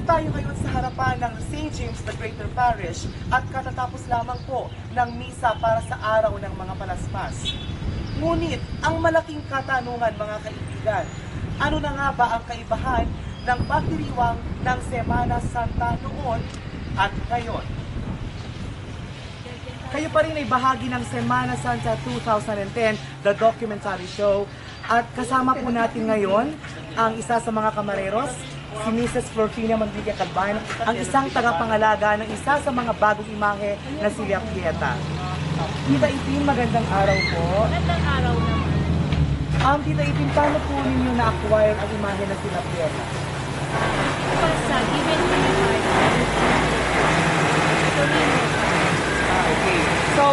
Nandito tayo ngayon sa harapan ng St. James the Greater Parish at katatapos lamang po ng misa para sa araw ng mga palaspas. Ngunit, ang malaking katanungan mga kaibigan, ano na nga ba ang kaibahan ng pagdiriwang ng Semana Santa noon at ngayon? Kayo pa rin ay bahagi ng Semana Santa 2010, the documentary show. At kasama po natin ngayon ang isa sa mga kamareros, si Mrs. Florfina Manrique Calban, ang isang tagapangalaga ng isa sa mga bagong imahe na si Pieta. Tita Itin, magandang araw po. Magandang araw naman. Tita Itin, paano po ninyo na-acquire ang imahe na si Pieta? Given to me Okay. So,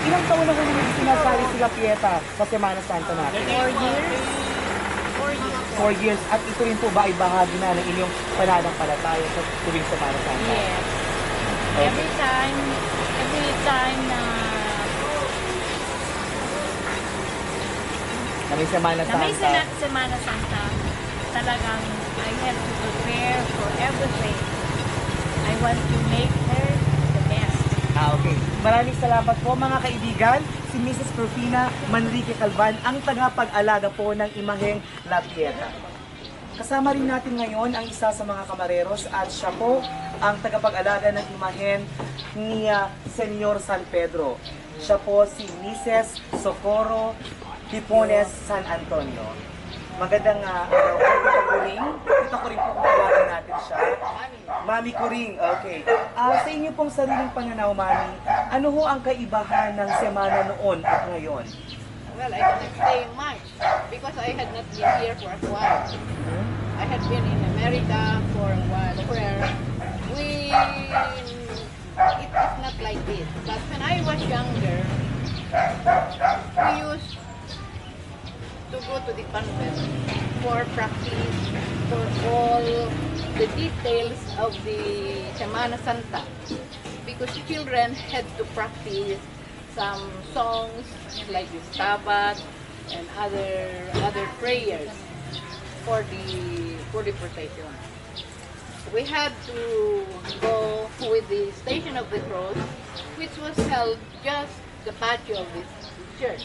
ilang taon na po ninyo sinasali si Pieta sa Semana Santa natin? 4 years. 4 years. At ito rin po ba ay bahagi na ng inyong pananampalataya sa tuwing Semana Santa? Yes. Okay. Every time na may Semana Santa. Semana Santa, talagang I have to prepare for everything. I want to make her the best. Okay. Maraming salamat po mga kaibigan. Si Mrs. Florfina Manrique Calban, ang tagapag-alaga po ng imaheng La Pieta. Kasama rin natin ngayon ang isa sa mga kamareros at siya po ang tagapag-alaga ng imahen ni Senyor San Pedro. Siya po si Mrs. Socorro Tipones San Antonio. Magandang araw po, Tita Kuring. Tita Kuring po kung tawagan natin siya. Mami Kuring, okay. Sa inyo pong sariling pananaw, Mami, ano ho ang kaibahan ng semana noon at ngayon? Well, I cannot say much because I had not been here for a while. I had been in America for a while where it is not like this. But when I was younger, we used to go to the convent for practice, for all the details of the Semana Santa. Because children had to practice some songs like the Stabat and other prayers for the procession. We had to go with the Station of the Cross, which was held just the patio of this church,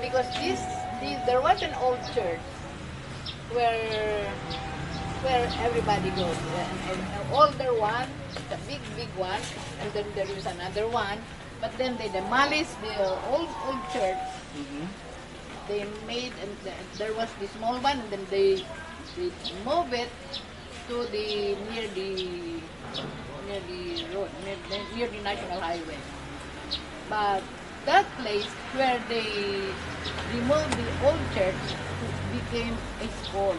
because there was an old church where everybody goes, and an older one, the big one, and then there is another one. But then they demolished the old church. They made, and there was the small one, and then they moved it to near the road, near the national highway. But that place where they removed the old church became a school,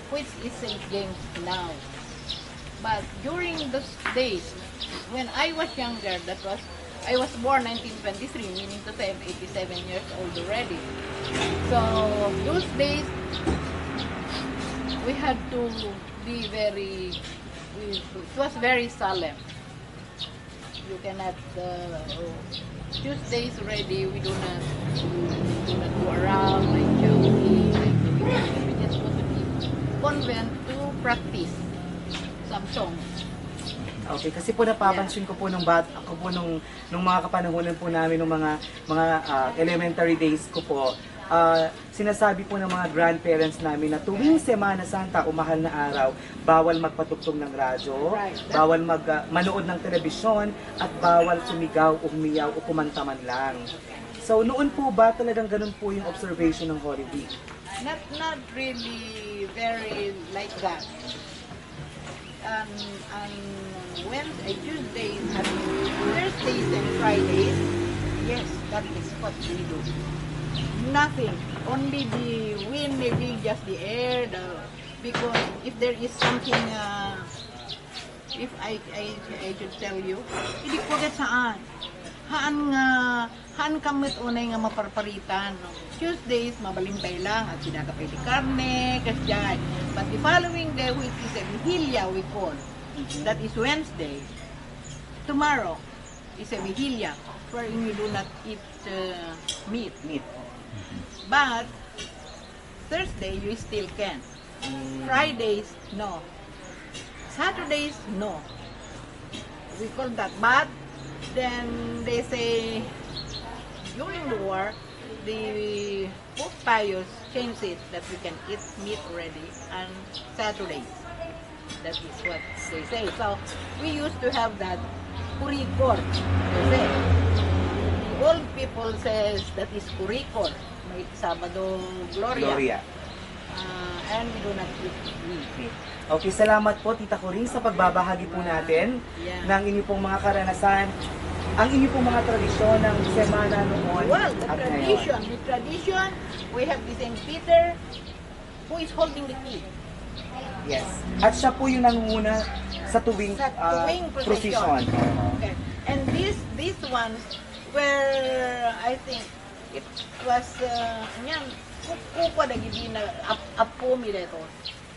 which is St. James now. But during those days, when I was younger, I was born 1923, meaning to say I'm 87 years old already. So those days, we had to be it was very solemn. You cannot, Tuesdays already, we do not go around like joking, we just go to the convent to practice some songs. Okay, kasi po napapansin ko po nung mga kapanahonan po namin nung mga elementary days ko po, sinasabi po ng mga grandparents namin na tuwing Semana Santa o mahal na araw, bawal magpatugtog ng radyo, bawal manood ng telebisyon, at bawal sumigaw o humiyaw o kumanta man lang. So noon po ba talagang ganun po yung observation ng Holy Week? Not really very like that. Wednesday, Tuesdays, and Thursdays and Fridays, yes, that is what we do. Nothing, only the wind, maybe just the air, because if there is something, if I should tell you, hindi ko get saan. Haan kamit unay nga maparparitan. No? Tuesdays, mabalimpay lang at sinakapay di karne, kasyan. But the following day, which is a vigilia we call, that is Wednesday. Tomorrow is a vigilia, wherein we do not eat meat. But Thursday, you still can. Fridays, no. Saturdays, no. We call that. But then they say during the war, the Pope Pius changed it that we can eat meat already on Saturdays. That is what they say. So we used to have that kurikor. They say. The old people says that is kurikor. May Sabado Gloria. Gloria. And we do not eat meat. Okay, salamat po Tita Corinne sa pagbabahagi po natin Yeah. ng inyo pong mga karanasan, ang inyo pong mga tradisyon ng semana noon Well, the at tradition, ngayon. we have the Saint Peter who is holding the key. Yes. At siya po yung nangunguna sa tuwing, Sa tuwing procession. procession. Okay. And these ones where I think it was nyan kupa da gidi na apo mi dito.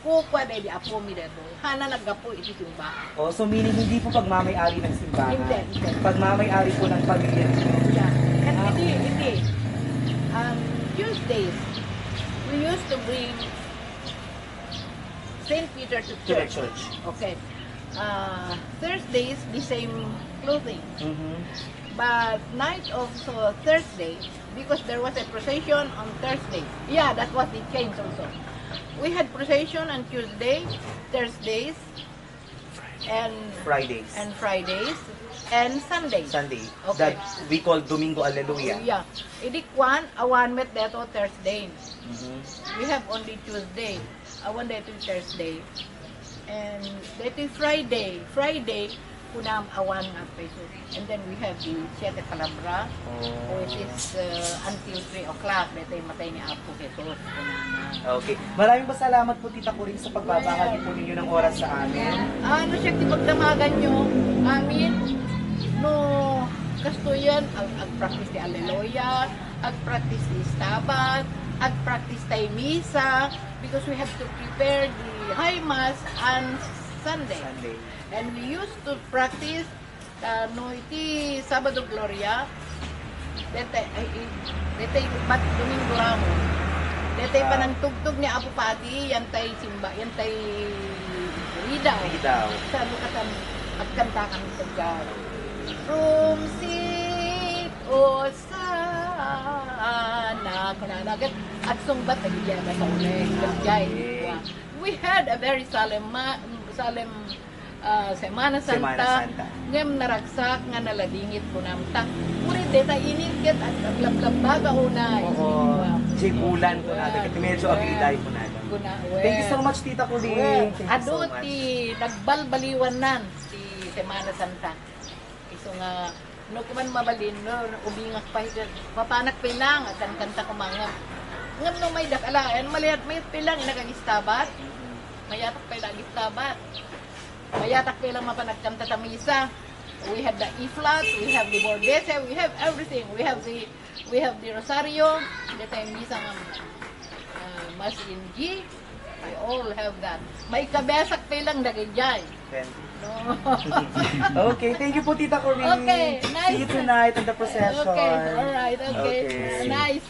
Kupa da di apo mi dito. Hana naggapo iti simba. Oh, so meaning hindi po pagmamay-ari ng simbahan. Hindi. Pagmamay-ari po ng pamilya niyo. Yeah. And hindi. Tuesdays we used to bring Saint Peter to To the church. church. Okay. Thursdays, the same clothing. Mhm. But night of Thursday, because there was a procession on Thursday. Yeah, that was the change also. We had procession on Tuesday, Thursdays, and Fridays. Fridays, and Sundays. Sunday. Okay. That we call Domingo Alleluia. Yeah. Idik awan met deto Thursday. Mhm. We have only Tuesday. Awan deto Thursday. And that is Friday. Friday, kunam awan nga peso. And then we have the Siete Calabra, which is until 3 o'clock. Dito yung matay ni Apo Jesus. Kunama. Okay. Maraming pasalamat po Tita Corinne sa pagbabahagi po ninyo ng oras sa amin. Ano siya pagdamagan nyo? Amin, no, kasto yan, ag-practice di Alleluia, ag-practice di Stabat, ag-practice tayo Misa, because we have to prepare the High Mass on Sunday. Sunday. And we used to practice no iti Sabado Gloria. Dete bat Domingo Ramos. Dete pa nang tugtog ni Apo Pati, yan tay simba, yan tay Ridaw. Ridaw. Sa lukatan at kanta kami sa God. From seat o sana kunanagat at sungbat nagigyan na sa ulit. We had a very solemn Semana Santa. Semana Santa. Ngem naragsak nga naladingit ko namta. Ngunit deta iningkit at aglablab unay. Oo. Jigulan po natin. Kasi medyo abiday po natin. Thank you so much, Tita Corinne. Thank you so much. Ti nagbalbaliwan nan si Semana Santa. Iso nga no kuman mabalin no ubingak pa higan. Papanak pilang at ang kanta ko mga. Ngam no may dakalaan malihat may pilang nagagistabat. Mayatak pa nagistabat. Mayatak pilang mapanagkanta ta misa. We have the E-flat, we have the bordese, we have everything. We have the rosario, the time misa ng Mas in G. We all have that. May kabesak pilang dagajay. No. Okay, thank you po Tita Corinne. Okay, nice. See you tonight at the procession. Okay, all right, okay. Okay. Nice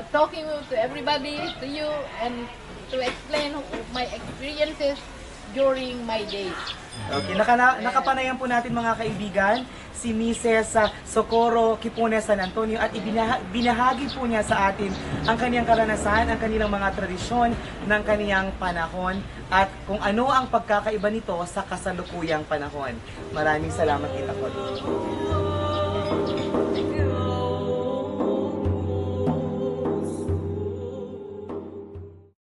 talking to everybody, to you, and to explain my experiences during my days. Okay, nakapanayan po natin mga kaibigan si Mrs. Socorro Kipone San Antonio at binahagi po niya sa atin ang kaniyang karanasan, ang kanilang mga tradisyon ng kaniyang panahon at kung ano ang pagkakaiba nito sa kasalukuyang panahon. Maraming salamat Tita Corinne.